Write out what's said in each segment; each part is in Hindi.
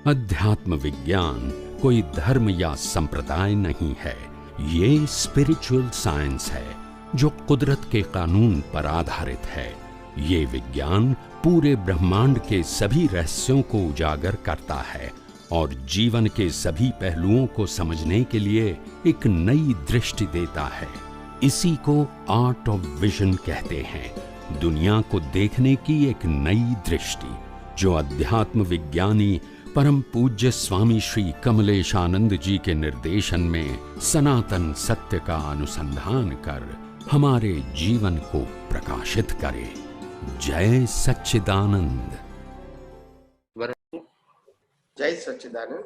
अध्यात्म विज्ञान कोई धर्म या संप्रदाय नहीं है, ये स्पिरिचुअल साइंस है जो कुदरत के कानून पर आधारित है। ये विज्ञान पूरे ब्रह्मांड के सभी रहस्यों को उजागर करता है और जीवन के सभी पहलुओं को समझने के लिए एक नई दृष्टि देता है। इसी को आर्ट ऑफ विजन कहते हैं, दुनिया को देखने की एक नई दृष्टि, जो अध्यात्म विज्ञानी परम पूज्य स्वामी श्री कमलेशानंद जी के निर्देशन में सनातन सत्य का अनुसंधान कर हमारे जीवन को प्रकाशित करे। जय सच्चिदानंद। जय सच्चिदानंद।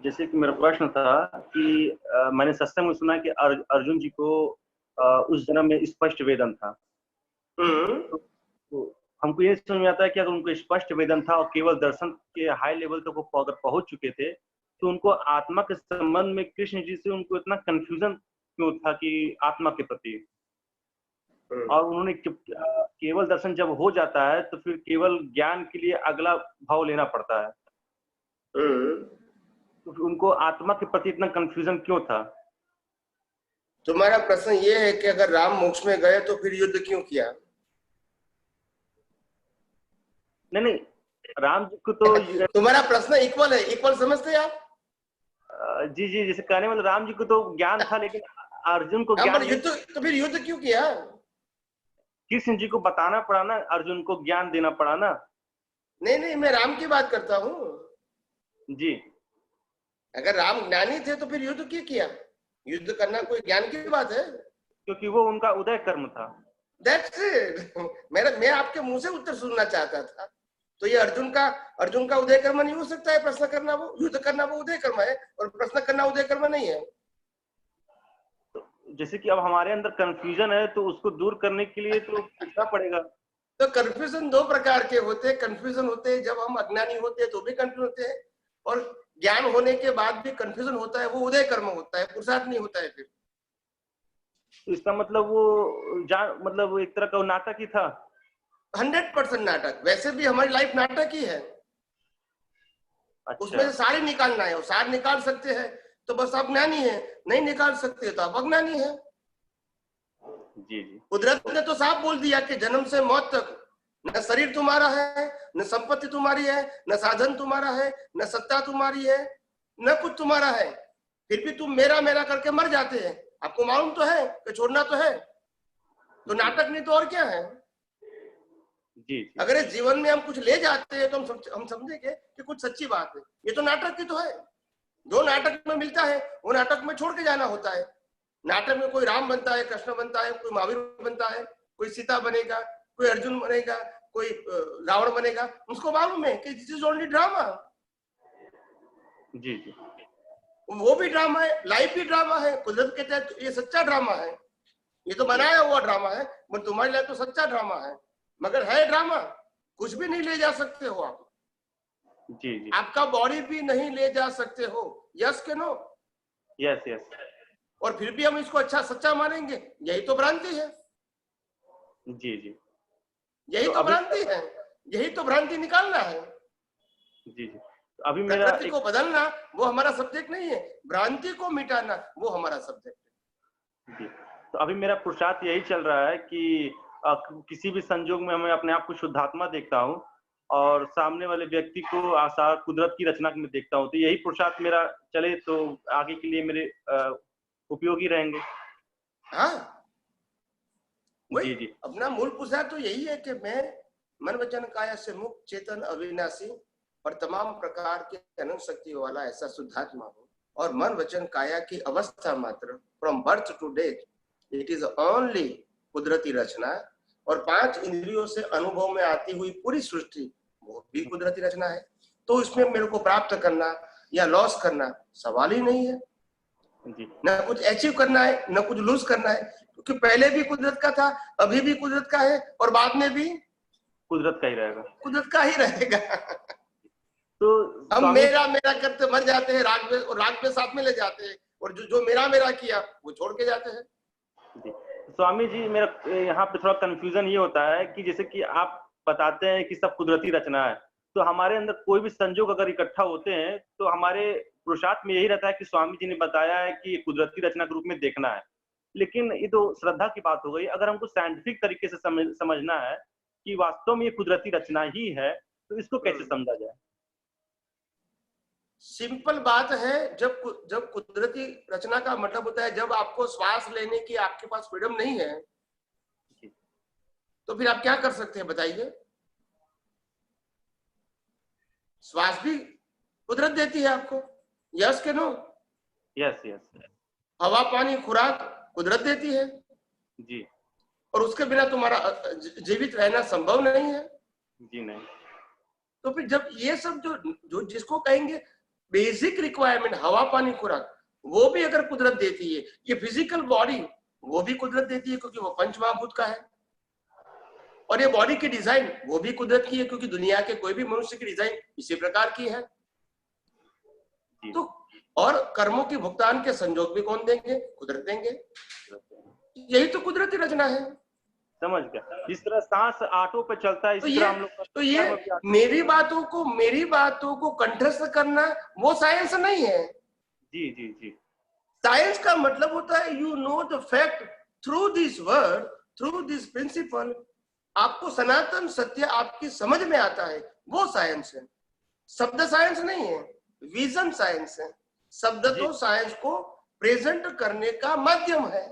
जैसे कि मेरा प्रश्न था कि मैंने सत्संग में सुना कि अर्जुन जी को उस जन्म में स्पष्ट वेदन था। तो हमको ये समझ में आता है कि अगर उनको स्पष्ट वेदन था और केवल दर्शन के हाई लेवल तक वो अगर पहुंच चुके थे, तो उनको आत्मा के संबंध में कृष्ण जी से उनको इतना कंफ्यूजन क्यों था कि आत्मा के प्रति, और उन्होंने केवल दर्शन जब हो जाता है तो फिर केवल ज्ञान के लिए अगला भाव लेना पड़ता है, तो उनको आत्मा के प्रति इतना कंफ्यूजन क्यों था? तुम्हारा प्रश्न ये है कि अगर राम मोक्ष में गए तो फिर युद्ध क्यों किया? नहीं, राम जी को तो तुम्हारा प्रश्न इक्वल है, इक्वल समझते हैं आप? जी, जैसे कहने वाले राम जी को तो ज्ञान था, लेकिन अर्जुन को ज्ञान युद्ध, तो फिर युद्ध क्यों किया? कृष्ण जी को बताना पड़ा ना, अर्जुन को ज्ञान देना पड़ा ना। नहीं, मैं राम की बात करता हूँ जी। अगर राम ज्ञानी थे तो फिर युद्ध क्यों किया? युद्ध करना कोई ज्ञान की बात है? क्योंकि वो उनका उदय कर्म था। That's it. मैं आपके मुंह से उत्तर सुनना चाहता था। तो ये अर्जुन का उदय कर्म नहीं हो सकता है? प्रश्न करना वो, युद्ध करना वो उदय कर्म है और प्रश्न करना उदय कर्म नहीं है। तो जैसे कि अब हमारे अंदर कंफ्यूजन है, तो उसको दूर करने के लिए तो पूछना पड़ेगा। तो कंफ्यूजन दो प्रकार के होते हैं। कंफ्यूजन होते हैं जब हम अज्ञानी होते हैं तो भी कंफ्यूजन होते हैं, और ज्ञान होने के बाद भी कंफ्यूजन होता है, वो उदय कर्म होता है, पुरुषार्थ नहीं होता है फिर। तो इसका मतलब वो मतलब एक तरह का नाटक ही था। 100% नाटक। वैसे भी हमारी लाइफ नाटक ही है। अच्छा। उसमें से सारे निकालना है, और सार निकाल सकते हैं तो बस आप ज्ञानी है, नहीं निकाल सकते तो आप अज्ञानी है। जी। कुदरत ने तो साफ बोल दिया कि जन्म से मौत तक न शरीर तुम्हारा है, न संपत्ति तुम्हारी है, न साधन तुम्हारा है, न सत्ता तुम्हारी है, न कुछ तुम्हारा है। फिर भी तुम मेरा मेरा करके मर जाते हैं। आपको मालूम तो है कि छोड़ना तो है, तो नाटक नहीं तो और क्या है? जी। अगर इस जीवन में हम कुछ ले जाते हैं तो हम समझेंगे कि कुछ सच्ची बात है। ये तो नाटक ही तो है। जो नाटक में मिलता है वो नाटक में छोड़ के जाना होता है। नाटक में कोई राम बनता है, कृष्ण बनता है, कोई महावीर बनता है, कोई सीता बनेगा, कोई अर्जुन बनेगा, कोई रावण बनेगा। उसको मालूम है कि दिस इज ओनली ड्रामा। जी। वो भी ड्रामा है, लाइफ भी ड्रामा है। कुदरत के तहत ये सच्चा ड्रामा है। ये तो बनाया हुआ ड्रामा है, पर तुम्हारे लिए तो सच्चा ड्रामा है। मगर है ड्रामा, कुछ भी नहीं ले जा सकते हो आप। जी। आपका बॉडी भी नहीं ले जा सकते हो। यस के नो? यस। और फिर भी हम इसको अच्छा सच्चा मानेंगे, यही तो भ्रांति है। जी। यही तो भ्रांति है, यही तो भ्रांति निकालना है। जी। अभी मेरा प्रकृति को बदलना वो हमारा सब्जेक्ट नहीं है, भ्रांति को मिटाना वो हमारा सब्जेक्ट है। जी। तो अभी मेरा पुरुषार्थ यही चल रहा है कि किसी भी संजोग में मैं अपने आप को शुद्धात्मा देखता हूँ और सामने वाले व्यक्ति को आसार कुदरत की रचना में देखता हूँ। तो यही पुरुषार्थ मेरा चले तो आगे के लिए मेरे उपयोगी रहेंगे। हाँ, जी। अपना मूल पुरुषार्थ तो यही है कि मैं मन वचन काया से मुक्त, चेतन, अविनाशी और तमाम प्रकार के अनंत शक्ति वाला ऐसा शुद्धात्मा हूँ। और मन वचन काया की अवस्था मात्र, from birth to death, it is only कुदरती रचना। और 5 इंद्रियों से अनुभव में आती हुई पूरी सृष्टि वो भी कुदरती रचना है। तो इसमें मेरे को प्राप्त करना या लॉस करना सवाल ही नहीं है। न कुछ अचीव करना है, न कुछ लूज करना है, क्योंकि पहले भी कुदरत का था, अभी भी कुदरत का है, और बाद में भी कुदरत का ही रहेगा। कुदरत का ही रहेगा। तो हम मेरा करते मर जाते हैं, राग पे साथ में ले जाते हैं, और जो मेरा किया वो छोड़ के जाते हैं। स्वामी जी, मेरा यहाँ पे थोड़ा कंफ्यूजन ये होता है कि जैसे कि आप बताते हैं कि सब कुदरती रचना है, तो हमारे अंदर कोई भी संजोग अगर इकट्ठा होते हैं तो हमारे पुरुषार्थ में यही रहता है कि स्वामी जी ने बताया है कि कुदरती रचना के रूप में देखना है। लेकिन ये तो श्रद्धा की बात हो गई। अगर हमको साइंटिफिक तरीके से समझना है कि वास्तव में ये कुदरती रचना ही है, तो इसको कैसे समझा जाए? सिंपल बात है, जब कुदरती रचना का मतलब होता है जब आपको श्वास लेने की आपके पास फ्रीडम नहीं है, तो फिर आप क्या कर सकते हैं बताइए? श्वास भी कुदरत देती है आपको, यस के नो? Yes yes. हवा पानी खुराक कुदरत देती है जी। और उसके बिना तुम्हारा जीवित रहना संभव नहीं है। जी नहीं। तो फिर जब ये सब जो जिसको कहेंगे बेसिक रिक्वायरमेंट, हवा पानी खुराक, वो भी अगर कुदरत देती है, ये फिजिकल बॉडी वो भी कुदरत देती है क्योंकि वो पंच महाभूत का है, और ये बॉडी की डिजाइन वो भी कुदरत की है क्योंकि दुनिया के कोई भी मनुष्य की डिजाइन इसी प्रकार की है। तो और कर्मों की भुगतान के संजोग भी कौन देंगे? कुदरत देंगे। यही तो कुदरती रचना है। समझ गया। जिस तरह सांस ऑटो पे चलता है, इसी तरह हम लोग तो ये मेरी बातों को कंठस्थ करना वो साइंस नहीं है। जी जी जी। साइंस का मतलब होता है you know the fact through this word, through this principle. आपको सनातन सत्य आपकी समझ में आता है, वो साइंस है। शब्द साइंस नहीं है, विजन साइंस है। शब्द तो साइंस को प्रेजेंट करने का माध्यम है।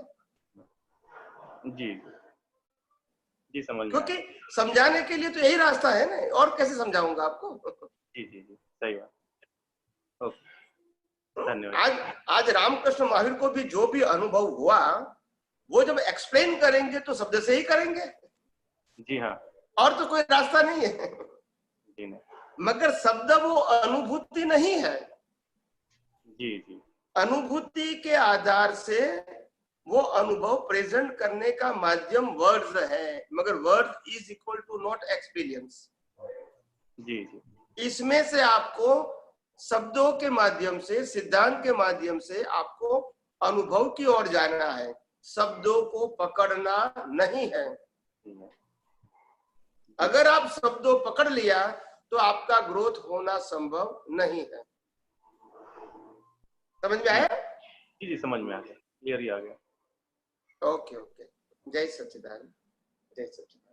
जी जी समझ। क्योंकि समझाने के लिए तो यही रास्ता है ना, और कैसे समझाऊंगा आपको? जी जी जी सही बात। धन्यवाद। आज रामकृष्ण महावीर को भी जो भी अनुभव हुआ वो जब एक्सप्लेन करेंगे तो शब्द से ही करेंगे। जी हाँ। और तो कोई रास्ता नहीं है। जी नहीं। मगर शब्द वो अनुभूति नहीं है। जी जी। अनुभूति के आधार से वो अनुभव प्रेजेंट करने का माध्यम वर्ड्स है, मगर word is equal to not experience. जी जी। इसमें से आपको शब्दों के माध्यम से, सिद्धांत के माध्यम से आपको अनुभव की ओर जाना है, शब्दों को पकड़ना नहीं है। अगर आप शब्दों पकड़ लिया तो आपका ग्रोथ होना संभव नहीं है। समझ में आया? जी जी समझ में आ गया, क्लियर ही आ गया। Okay okay. जय सच्चिदानंद। जय सच्चिदानंद।